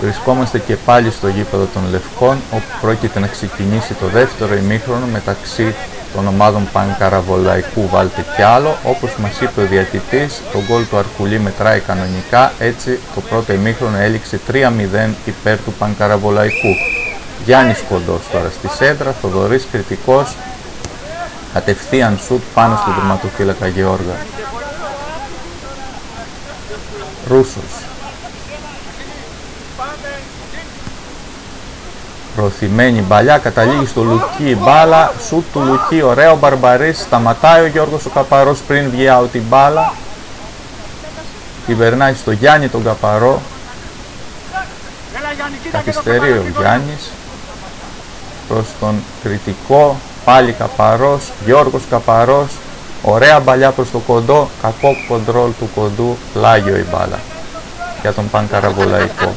Βρισκόμαστε και πάλι στο γήπεδο των Λευκών, όπου πρόκειται να ξεκινήσει το δεύτερο ημίχρονο μεταξύ των ομάδων Πανκαραβολαϊκού Βάλτε κι άλλο. Όπως μας είπε ο διαιτητής, το γκολ του Αρκουλή μετράει κανονικά, έτσι το πρώτο ημίχρονο έληξε 3-0 υπέρ του Πανκαραβολαϊκού. Γιάννης Κοντός τώρα στη σέντρα, Θοδωρής Κρητικός, κατευθείαν σουτ πάνω στον τερματοφύλακα Γεώργα. Ρούσος. Προωθημένη μπαλιά, καταλήγει στο Λουκί η μπάλα, σουτ του Λουκί, ωραίο Μπαρμπαρής, σταματάει ο Γιώργος ο Καπαρός πριν βγει out η μπάλα, την περνάει στο Γιάννη τον Καπαρό, καθυστερεί ο Γιάννης, προς τον Κρητικό, πάλι Καπαρός, Γιώργος Καπαρός, ωραία μπαλιά προς το Κοντό, κακό κοντρόλ του Κοντού, πλάγιο η μπάλα για τον Πανκαραβολαϊκό.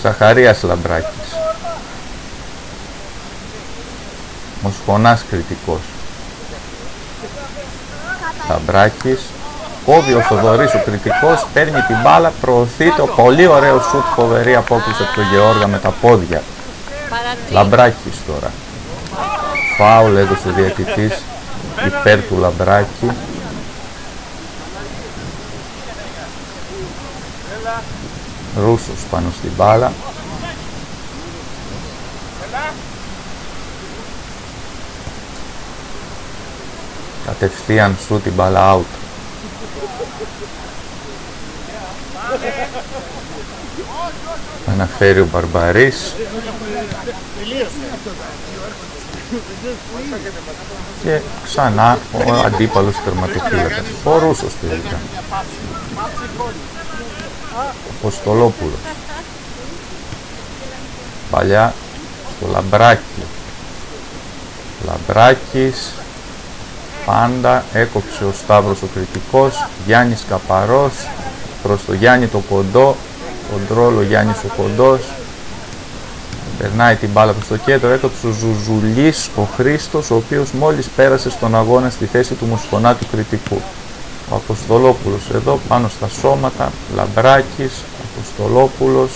Ζαχαρίας Λαμπράκης, Μοσχονάς Κρητικός, Λαμπράκης, κόβει ο Θοδωρής ο Κρητικός, παίρνει την μπάλα, προωθεί το πολύ ωραίο σουτ, φοβερή απόκριση από τον Γεώργα με τα πόδια. Λαμπράκης τώρα, φάουλ έδωσε ο διαιτητής υπέρ του Λαμπράκη. Ρούσος πάνω στην μπάλα. Κατευθείαν σου την μπάλα out. Αναφέρει ο Μπαρμπαρής. Και ξανά ο αντίπαλος τερματοφύλακας. Ο Ρούσος τελικά. Αποστολόπουλος. Παλιά στο Λαμπράκι. Λαμπράκης. Πάντα έκοψε ο Σταύρος ο Κρητικός. Γιάννης Καπαρός. Προς το Γιάννη το Κοντό. Κοντρόλ ο Γιάννης ο Κοντός. Περνάει την μπάλα προς το κέντρο. Έκοψε ο Ζουζουλής ο Χρήστος, ο οποίος μόλις πέρασε στον αγώνα στη θέση του Μοσχονά του Κρητικού. Ο Αποστολόπουλος εδώ πάνω στα σώματα, Λαμπράκης, Αποστολόπουλος,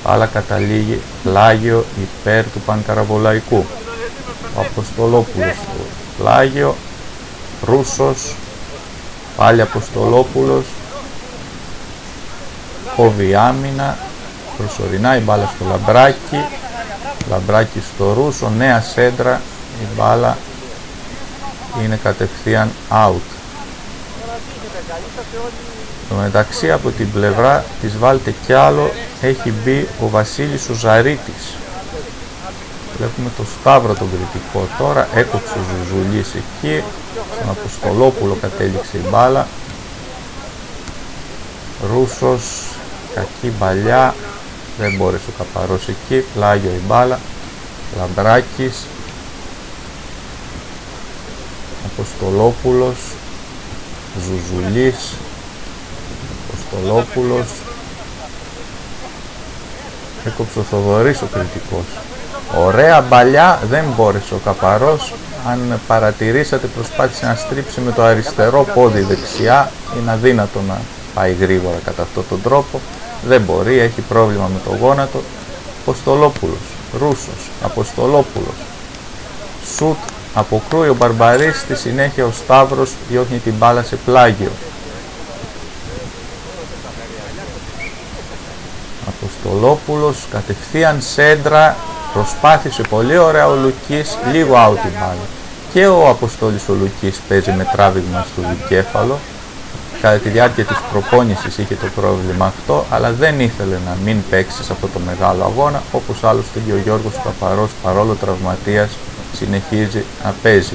αλλά καταλήγει πλάγιο υπέρ του Πανκαραβολαϊκού. Ο Αποστολόπουλος στο πλάγιο, Ρούσος, πάλι Αποστολόπουλος, κόβει άμυνα, προσωρινά η μπάλα στο Λαμπράκη, Λαμπράκη στο Ρούσο, νέα σέντρα, η μπάλα είναι κατευθείαν out. Στο μεταξύ από την πλευρά της Βάλτε κι άλλο έχει μπει ο Βασίλης ο Ζαρίτης. Βλέπουμε το Σταύρο τον Κρητικό τώρα, έκοψε ο Ζουζουλής εκεί, στον Αποστολόπουλο κατέληξε η μπάλα. Ρούσος, κακή μπαλιά, δεν μπόρεσε ο Καπαρός εκεί, πλάγιο η μπάλα. Λαμπράκης, Αποστολόπουλος, Ζουζουλής, Αποστολόπουλος, έκοψε ο Θοδωρής ο Κρητικός. Ωραία μπαλιά, δεν μπόρεσε ο Καπαρός. Αν παρατηρήσατε, προσπάθησε να στρίψει με το αριστερό πόδι δεξιά. Είναι αδύνατο να πάει γρήγορα κατά αυτόν τον τρόπο. Δεν μπορεί, έχει πρόβλημα με το γόνατο. Αποστολόπουλος, Ρούσος, Αποστολόπουλος, σουτ, αποκρούει ο Μπαρμπαρής, στη συνέχεια ο Σταύρος διώχνει την μπάλα σε πλάγιο. Αποστολόπουλος, κατευθείαν σέντρα, προσπάθησε πολύ ωραία ο Λουκής, λίγο out η μπάλα. Και ο Αποστόλης ο Λουκής παίζει με τράβηγμα στο δικέφαλο. Κατά τη διάρκεια της προπόνησης είχε το πρόβλημα αυτό, αλλά δεν ήθελε να μην παίξει σε αυτό το μεγάλο αγώνα, όπως άλλωστε και ο Γιώργος Καπαρός, παρόλο τραυματίας, συνεχίζει να παίζει.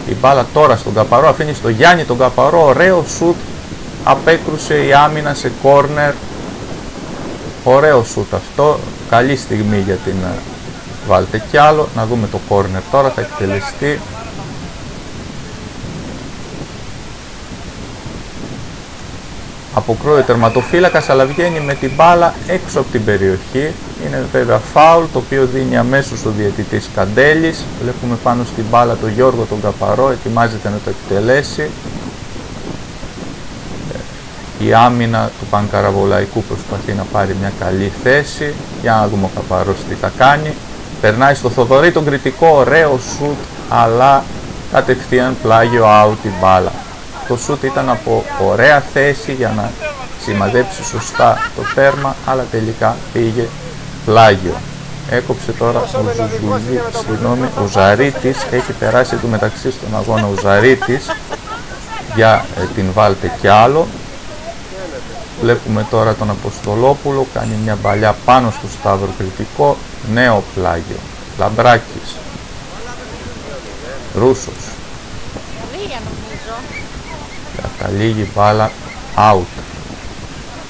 Η μπάλα τώρα στον Καπαρό, αφήνει στο Γιάννη τον Καπαρό, ωραίο σουτ, απέκρουσε η άμυνα σε κόρνερ. Ωραίο σουτ αυτό, καλή στιγμή για την Βάλτε κι άλλο. Να δούμε το κόρνερ τώρα, θα εκτελεστεί. Αποκρούει ο τερματοφύλακας, αλλά βγαίνει με την μπάλα έξω από την περιοχή. Είναι βέβαια φάουλ, το οποίο δίνει αμέσως ο διαιτητής Καντέλης. Βλέπουμε πάνω στην μπάλα τον Γιώργο τον Καπαρό, ετοιμάζεται να το εκτελέσει. Η άμυνα του Πανκαραβολαϊκού προσπαθεί να πάρει μια καλή θέση. Για να δούμε ο Καπαρός τι θα κάνει. Περνάει στο Θοδωρή τον κριτικό, ωραίο σουτ, αλλά κατευθείαν πλάγιο out η μπάλα. Το σουτ ήταν από ωραία θέση για να σημαδέψει σωστά το τέρμα, αλλά τελικά πήγε πλάγιο. Έκοψε τώρα ο Ζαρίτης, έχει περάσει του μεταξύ στον αγώνα ο Ζαρίτης για την βάλτε κι άλλο. Βλέπουμε τώρα τον Αποστολόπουλο, κάνει μια μπαλιά πάνω στο Σταύρο κριτικό, νέο πλάγιο. Λαμπράκης, Ρούσος, καταλήγει μπάλα out.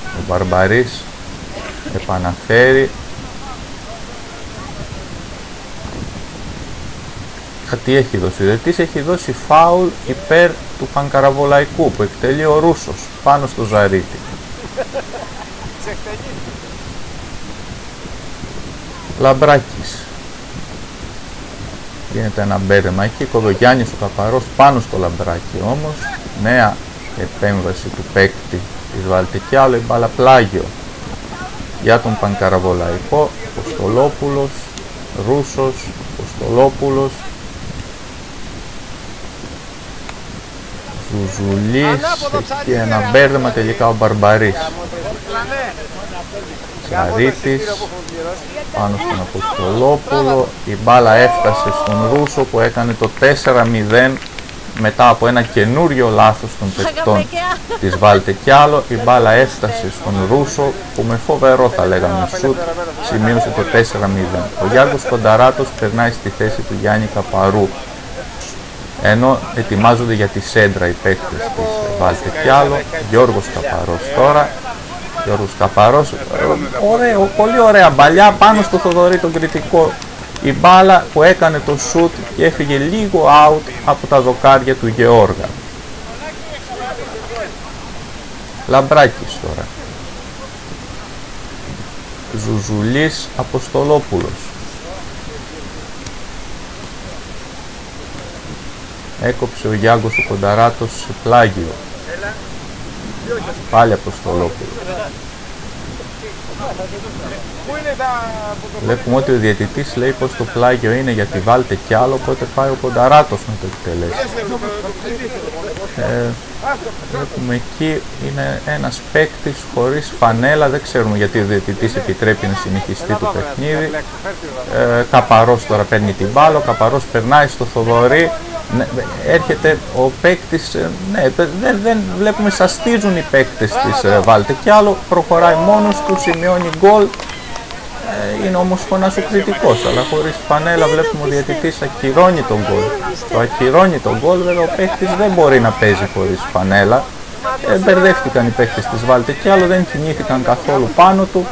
Ο Μπαρμπαρής επαναφέρει. Τι έχει δώσει, διαιτητής έχει δώσει φάουλ υπέρ του Πανκαραβολαϊκού που εκτελεί ο Ρούσος πάνω στο Ζαρίτη. Λαμπράκης, γίνεται ένα μπέρδεμα εκεί, Κοδογιάννης ο Καπαρός πάνω στο Λαμπράκη όμως, νέα επέμβαση του παίκτη της βάλτε κι άλλο, η μπάλα πλάγιο για τον Πανκαραβολαϊκό. Αποστολόπουλος, Ρούσος, Αποστολόπουλος, Ζουζουλής, έχει ένα μπέρδεμα, τελικά ο Μπαρμπαρής. Ζαρίτης πάνω στον Αποστολόπουλο, η μπάλα έφτασε στον Ρούσο που έκανε το 4-0 μετά από ένα καινούριο λάθος των παικτών της βάλτε κι άλλο. Η μπάλα έφτασε στον Ρούσο που με φοβερό θα λέγαμε σουτ σημείωσε το 4-0. Ο Γιάννης Κονταράτος περνάει στη θέση του Γιάννη Καπαρού, ενώ ετοιμάζονται για τη σέντρα οι παίκτες της βάλτε κι άλλο. Γιώργος Καπαρός τώρα. Γιώργος Καπαρός, πολύ ωραία μπαλιά πάνω στο Θοδωρή τον κριτικό. Η μπάλα που έκανε το σουτ και έφυγε λίγο out από τα δοκάρια του Γεώργα. Λαμπράκης τώρα. Ζουζουλής, Αποστολόπουλος. Έκοψε ο Γιάνγκος ο Κονταράτος σε πλάγιο. Πάλι Αποστολόπουλο. Βλέπουμε ότι ο διαιτητής λέει πως το πλάγιο είναι γιατί βάλτε κι άλλο, οπότε πάει ο Κονταράτος να το εκτελέσει. Βλέπουμε εκεί είναι ένας παίκτης χωρίς φανέλα, δεν ξέρουμε γιατί ο διαιτητής επιτρέπει να συνεχιστεί το παιχνίδι. Καπαρός τώρα παίρνει την μπάλα, ο Καπαρός περνάει στο Θοδωρή. Ναι, έρχεται ο παίκτης, ναι, δεν βλέπουμε, σαστίζουν οι παίκτες της βάλτε κι άλλο, προχωράει μόνος του, σημειώνει γκολ, είναι όμως φωνάς ο κριτικός, αλλά χωρίς φανέλα βλέπουμε ο διαιτητής ακυρώνει τον γκολ. Το ακυρώνει τον γκολ, βέβαια ο παίκτης δεν μπορεί να παίζει χωρίς φανέλα, μπερδεύτηκαν οι παίκτες της βάλτε κι άλλο, δεν κινήθηκαν καθόλου πάνω του,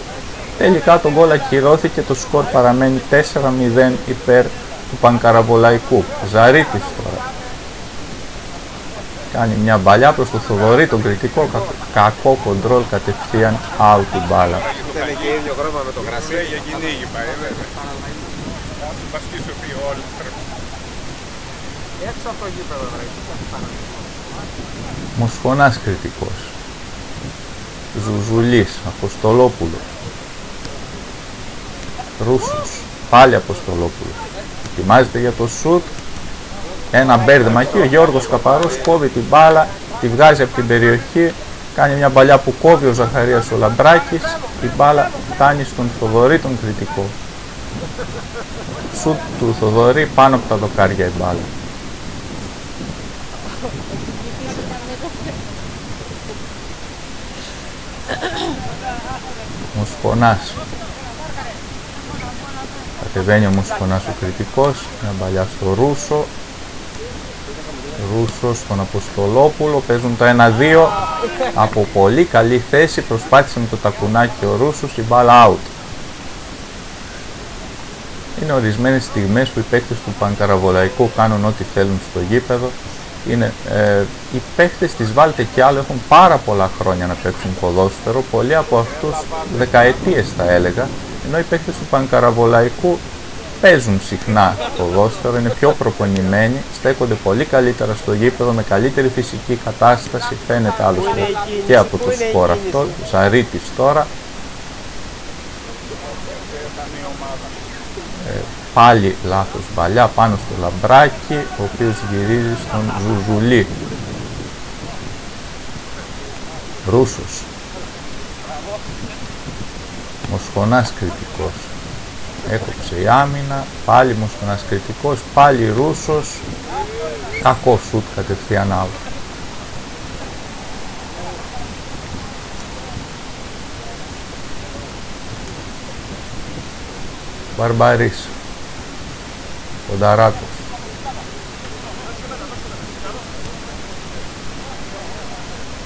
τελικά το γκολ ακυρώθηκε, το σκορ παραμένει 4-0 υπέρ του Πανκαραβολαϊκού. Ζαρίτης τώρα κάνει μια μπαλιά προς το Θοδωρή τον κριτικό, κακό κοντρόλ, κατευθείαν out την μπάλα. Μοσχονάς κριτικός. Ζουζουλής, Αποστολόπουλος, Ρούσος, πάλι Αποστολόπουλος. Ετοιμάζεται για το σουτ, ένα μπέρδεμα εκεί, ο Γιώργος Καπαρός κόβει την μπάλα, τη βγάζει από την περιοχή, κάνει μια μπαλιά που κόβει ο Ζαχαρίας ο Λαμπράκης, η μπάλα φτάνει στον Θοδωρή τον κριτικό. Σουτ του Θοδωρή πάνω από τα δοκάρια η μπάλα. Μοσχονάς. Κατεβαίνει ο Μοσχονάς ο κριτικός, μια μπαλιά στο Ρούσο. Ρούσος στον Αποστολόπουλο, παίζουν το 1-2. Από πολύ καλή θέση προσπάθησε με το τακουνάκι ο Ρούσος, η μπάλα out. Είναι ορισμένες στιγμές που οι παίκτες του Πανκαραβολαϊκού κάνουν ό,τι θέλουν στο γήπεδο. Οι παίκτες της βάλτε κι άλλο έχουν πάρα πολλά χρόνια να παίξουν ποδόσφαιρο, πολλοί από αυτούς δεκαετίες θα έλεγα, ενώ οι παίκτες του Πανκαραβολαϊκού παίζουν συχνά ποδόσφαιρο, είναι πιο προπονημένοι, στέκονται πολύ καλύτερα στο γήπεδο, με καλύτερη φυσική κατάσταση, φαίνεται άλλωστε και από το σκορ αυτό. Ζαρίτης τώρα. Πάλι λάθος μπαλιά πάνω στο Λαμπράκι, ο οποίος γυρίζει στον Ζουζουλή. Ρούσος. Μοσχονάς κριτικός. Έκοψε η άμυνα, πάλι Μοσχονάς κριτικός, πάλι Ρούσος. Κακό σουτ κατευθείαν out. Μπαρμπαρής. Κονταράτος.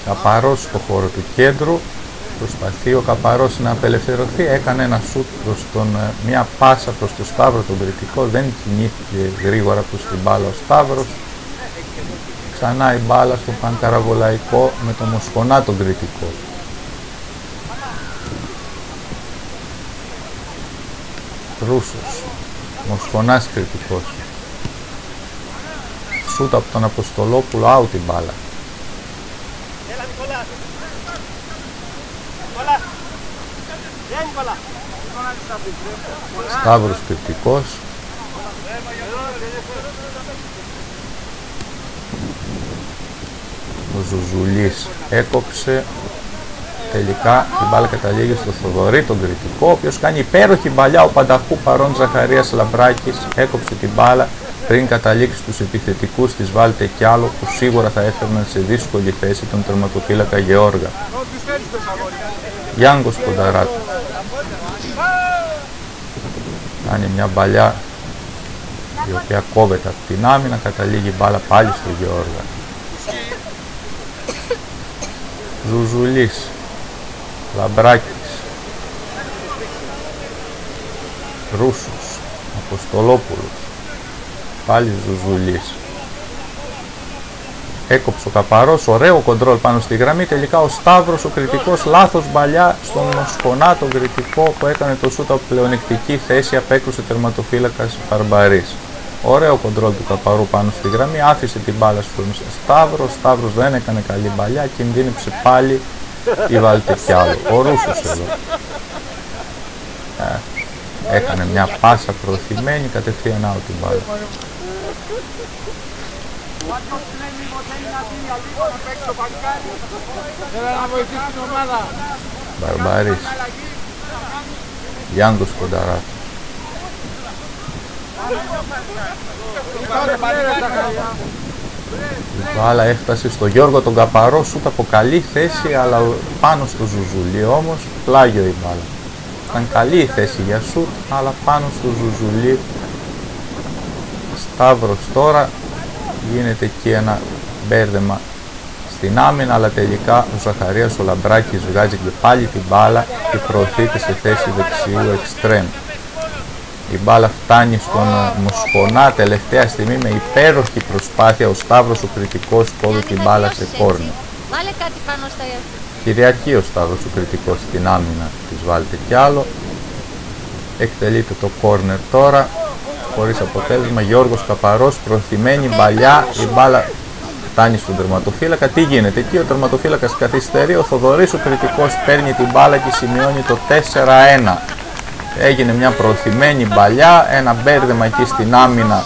Καπαρός στο χώρο του κέντρου. Προσπαθεί ο Καπαρός να απελευθερωθεί. Έκανε ένα σουτ προς μια πάσα προς τον Σταύρο τον κριτικό. Δεν κινήθηκε γρήγορα προς την μπάλα ο Σταύρος. Ξανά η μπάλα στο Πανκαραβολαϊκό με τον Μοσχονά τον κριτικό. Ρούσος. Μοσχονάς κριτικός. Σούτ από τον Αποστολόπουλο, out η μπάλα. Σταύρος κριτικός. Ο Ζουζουλής έκοψε. Τελικά η μπάλα καταλήγει στο Θοδωρή τον κριτικό, ο οποίος κάνει υπέροχη μπαλιά. Ο πανταχού παρόν Ζαχαρίας Λαμπράκης έκοψε την μπάλα πριν καταλήξει στους επιθετικούς της Βάλτε κι άλλο, που σίγουρα θα έφερναν σε δύσκολη θέση τον τερματοφύλακα Γεώργα. Γιάνγκος Κονταράτος κάνει μια μπαλιά η οποία κόβεται από την άμυνα, καταλήγει η μπάλα πάλι στο Γεώργα. Ζουζουλής, Λαμπράκης, Ρούσος, Αποστολόπουλος, πάλι Ζουζουλής. Έκοψε ο Καπαρός, ωραίο κοντρόλ πάνω στη γραμμή. Τελικά ο Σταύρος, ο κριτικός, λάθος μπαλιά στον Μοσχονά τον κριτικό, που έκανε το σούτ από πλεονεκτική θέση, απέκρουσε τερματοφύλακας Μπαρμπαρής. Ωραίο κοντρόλ του Καπαρού πάνω στη γραμμή, άφησε την μπάλα στον Σταύρο. Ο Σταύρος δεν έκανε καλή μπαλιά, κινδύνεψε πάλι η Βάλτε κι άλλο. Ο Ρούσος εδώ έκανε μια πάσα προωθημένη, κατευθείαν out την μπάλα. Μπαρμπαρής. Γιάνγκος Κονταράτος. Η μπάλα έφτασε στο Γιώργο τον Καπαρό, σούτ από καλή θέση, αλλά πάνω στο Ζουζουλί όμως πλάγιο η μπάλα. Ήταν καλή η θέση για σούτ, αλλά πάνω στο Ζουζουλί. Σταύρος τώρα, γίνεται εκεί ένα μπέρδεμα στην άμυνα, αλλά τελικά ο Ζαχαρίας ο Λαμπράκης βγάζει και πάλι την μπάλα και προωθείται σε θέση δεξιού εξτρέμ. Η μπάλα φτάνει στον Μοσχονά τελευταία στιγμή με υπέροχη προσπάθεια. Ο Σταύρος ο κριτικός κόβει την μπάλα σε κόρνερ. Κυριαρχεί ο Σταύρος ο κριτικός στην άμυνα της Βάλτε κι άλλο. Εκτελείται το κόρνερ τώρα, χωρίς αποτέλεσμα. Γιώργος Καπαρός, προωθημένη μπαλιά, η μπάλα φτάνει στον τερματοφύλακα. Τι γίνεται εκεί? Ο τερματοφύλακας καθυστερεί, ο Θοδωρής ο κριτικός παίρνει την μπάλα και σημειώνει το 4-1. Έγινε μια προωθημένη μπαλιά, ένα μπέρδεμα εκεί στην άμυνα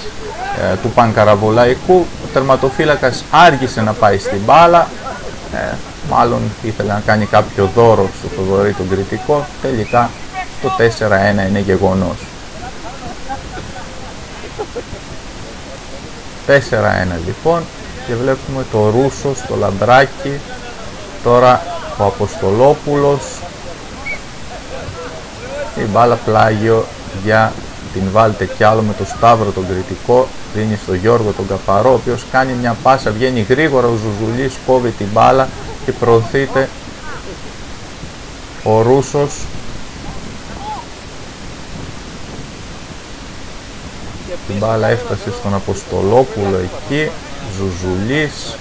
του Πανκαραβολαϊκού. Ο τερματοφύλακας άργησε να πάει στην μπάλα, μάλλον ήθελε να κάνει κάποιο δώρο στο Θοδωρή τον κριτικό. Τελικά το 4-1 είναι γεγονός. 4-1 λοιπόν, και βλέπουμε το Ρούσο στο Λαμπράκι, τώρα ο Αποστολόπουλος. Η μπάλα πλάγιο για την Βάλτε κι άλλο με το Σταύρο τον κριτικό, δίνει στο Γιώργο τον Καπαρό, ο οποίος κάνει μια πάσα, βγαίνει γρήγορα, ο Ζουζουλής κόβει την μπάλα και προωθείται ο Ρούσος. Την μπάλα έφτασε στον Αποστολόπουλο εκεί, Ζουζουλής,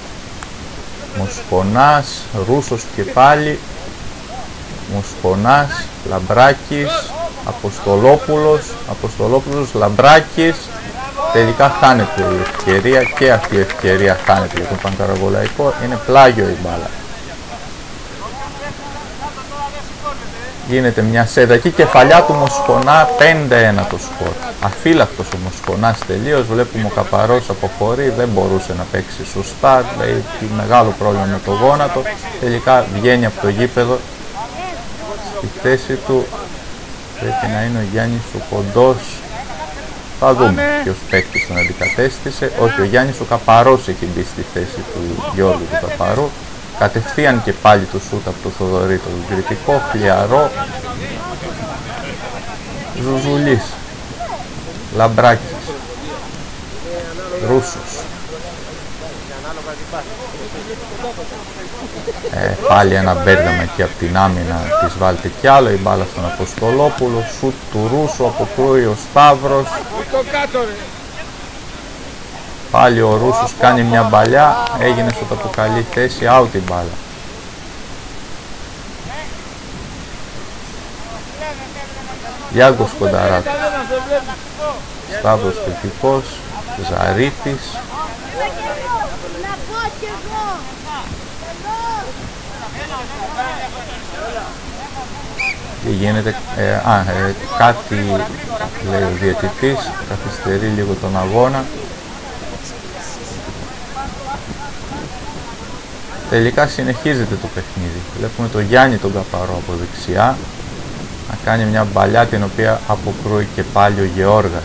Μοσχονάς, Ρούσος και πάλι, Μοσχονάς, Λαμπράκης, Αποστολόπουλος, Λαμπράκης. Τελικά χάνεται η ευκαιρία και αυτή η ευκαιρία χάνεται για τον Πανκαραβολαϊκό. Είναι πλάγιο η μπάλα. Γίνεται μια σέντρα εκεί, κεφαλιά του Μοσχονά, 5-1 το σκορ. Αφύλακτος ο Μοσχονάς τελείως, βλέπουμε ο Καπαρός αποχωρεί, δεν μπορούσε να παίξει σωστά, έχει μεγάλο πρόβλημα με το γόνατο. Τελικά βγαίνει από το γήπεδο, στη θέση του πρέπει να είναι ο Γιάννης ο Κοντός. Θα δούμε ποιος παίκτης τον αντικατέστησε. Όχι, ο Γιάννης ο Καπαρός έχει μπει στη θέση του Γιώργου του Καπαρού. Κατευθείαν και πάλι το σούτ από το Θοδωρή, το κριτικό, χλιαρό. Ζουζουλής, Λαμπράκης, Ρούσος. Πάλι ένα μπέρδεμα εκεί από την άμυνα της Βάλτε κι άλλο, η μπάλα στον Αποστολόπουλο, σούτ του Ρούσου, αποκρούει ο Σταύρος. Πάλι ο Ρούσος κάνει μια μπαλιά, έγινε στο από καλή θέση, out η μπάλα. Γιάγκος Κονταράτος, Σταύρος κριτικός, Ζαρίτης. Τι γίνεται, κάτι λέει ο διαιτητής, καθυστερεί λίγο τον αγώνα. Τελικά συνεχίζεται το παιχνίδι. Βλέπουμε τον Γιάννη τον Καπαρό από δεξιά να κάνει μια μπαλιά την οποία αποκρούει και πάλι ο Γεώργας.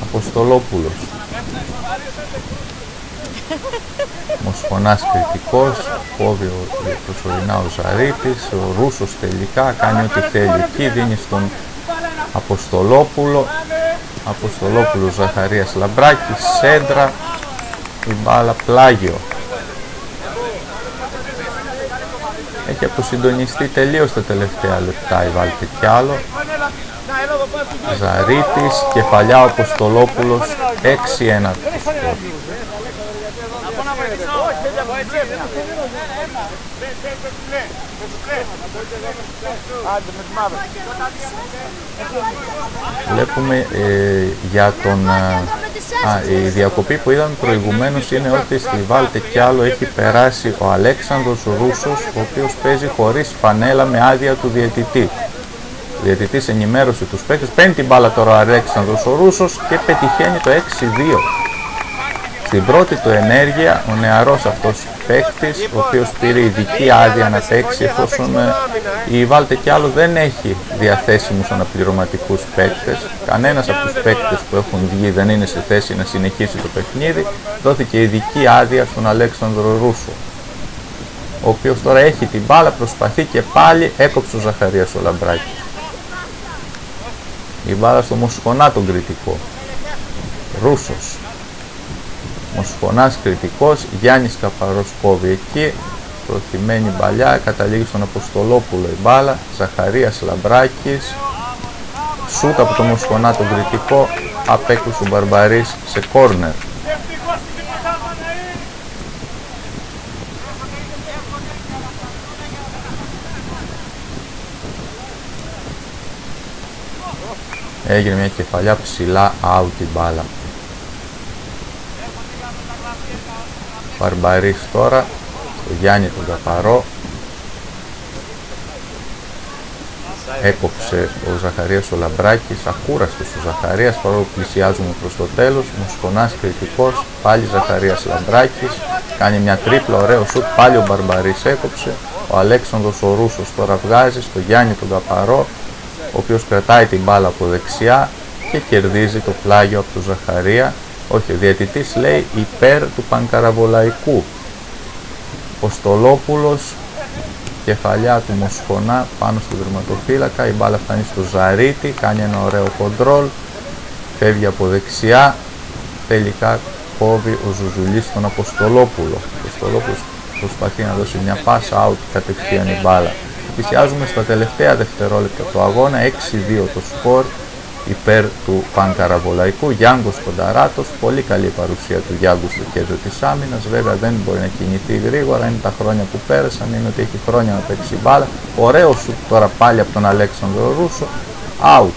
Αποστολόπουλος, Μοσχονάς κριτικός, κόβει προσωρινά ο Ζαρίτης, ο Ρούσος τελικά κάνει ό,τι θέλει εκεί, δίνει στον Αποστολόπουλο. Αποστολόπουλος, Ζαχαρίας, Λαμπράκης, σέντρα, η μπάλα πλάγιο. Έχει αποσυντονιστεί τελείως τα τελευταία λεπτά η Βάλτε κι άλλο. Ζαρίτης, κεφαλιά ο Αποστολόπουλος, 6-1 το σκορ. Βλέπουμε για τον η διακοπή που είδαμε προηγουμένως είναι ότι στη Βάλτε κι άλλο έχει περάσει ο Αλέξανδρος Ρούσος, ο οποίος παίζει χωρίς φανέλα με άδεια του διαιτητή. Ο διαιτητής ενημέρωσε τους παίκτες, παίρνει την μπάλα τώρα ο Αλέξανδρος ο Ρούσος και πετυχαίνει το 6-2. Στην πρώτη του ενέργεια ο νεαρός αυτός παίκτης, ο οποίος πήρε ειδική άδεια να παίξει, εφόσον η Βάλτε κι άλλο δεν έχει διαθέσιμους αναπληρωματικούς παίκτες, κανένας από τους παίκτες που έχουν βγει δεν είναι σε θέση να συνεχίσει το παιχνίδι, δόθηκε ειδική άδεια στον Αλέξανδρο Ρούσο, ο οποίος τώρα έχει την μπάλα, προσπαθεί και πάλι έκοψε ο Ζαχαρίας ο Λαμπράκης. Η μπάλα στο Μοσχονά τον κριτικό, Ρούσος. Μοσχονάς κριτικός, Γιάννης Καπαρός κόβει εκεί, προθυμένη μπαλιά, καταλήγει στον Αποστολόπουλο η μπάλα, Ζαχαρίας Λαμπράκης, σούτ από το Μοσχονά τον κριτικό, απέκλεισε ο Μπαρμπαρής σε κόρνερ. Έγινε μια κεφαλιά ψηλά, out η μπάλα. Μπαρμπαρής τώρα, το Γιάννη τον Καπαρό, έκοψε ο Ζαχαρίας ο Λαμπράκης, ακούραστος ο Ζαχαρίας παρόλο που πλησιάζουμε προς το τέλος, Μοσχονάς κριτικός, πάλι Ζαχαρίας Λαμπράκης, κάνει μια τρίπλα, ωραίο σουτ, πάλι ο Μπαρμπαρής έκοψε, ο Αλέξανδρος ο Ρούσος τώρα βγάζει στο Γιάννη τον Καπαρό, ο οποίος κρατάει την μπάλα από δεξιά και κερδίζει το πλάγιο από τον Ζαχαρία. Όχι, ο διαιτητής λέει υπέρ του Πανκαραβολαϊκού. Αποστολόπουλος, κεφαλιά του Μοσχονά πάνω στο τερματοφύλακα, η μπάλα φτάνει στο Ζαρίτη, κάνει ένα ωραίο κοντρόλ, φεύγει από δεξιά, τελικά κόβει ο Ζουζουλής τον Αποστολόπουλο. Ο Αποστολόπουλος προσπαθεί να δώσει μια πάσα, out κατευθείαν η μπάλα. Πλησιάζουμε στα τελευταία δευτερόλεπτα του αγώνα, 6-2 το σκορ. υπέρ του Πανκαραβολαϊκού. Γιάνγκος Κονταράτος, πολύ καλή παρουσία του Γιάνγκου στο κέντρο της άμυνας. Βέβαια δεν μπορεί να κινηθεί γρήγορα, είναι τα χρόνια που πέρασαν, είναι ότι έχει χρόνια να παίξει μπάλα. Ωραίο σου τώρα πάλι από τον Αλέξανδρο Ρούσο, out.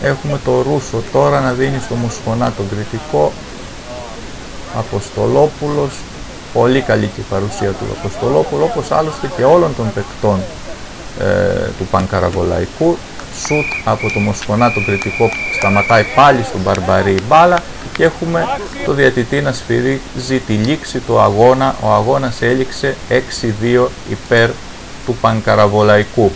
Έχουμε το Ρούσο τώρα να δίνει στο Μοσχονά τον κριτικό. Αποστολόπουλος, πολύ καλή και η παρουσία του Αποστολόπουλου, όπως άλλωστε και όλων των παικτών του Πανκαραβολαϊκού. Σουτ από το Μοσχονά τον κριτικό, σταματάει πάλι στον Μπαρμπαρί η μπάλα και έχουμε το διαιτητή να σφυρίζει τη λήξη του αγώνα. Ο αγώνας έληξε 6-2 υπέρ του Πανκαραβολαϊκού.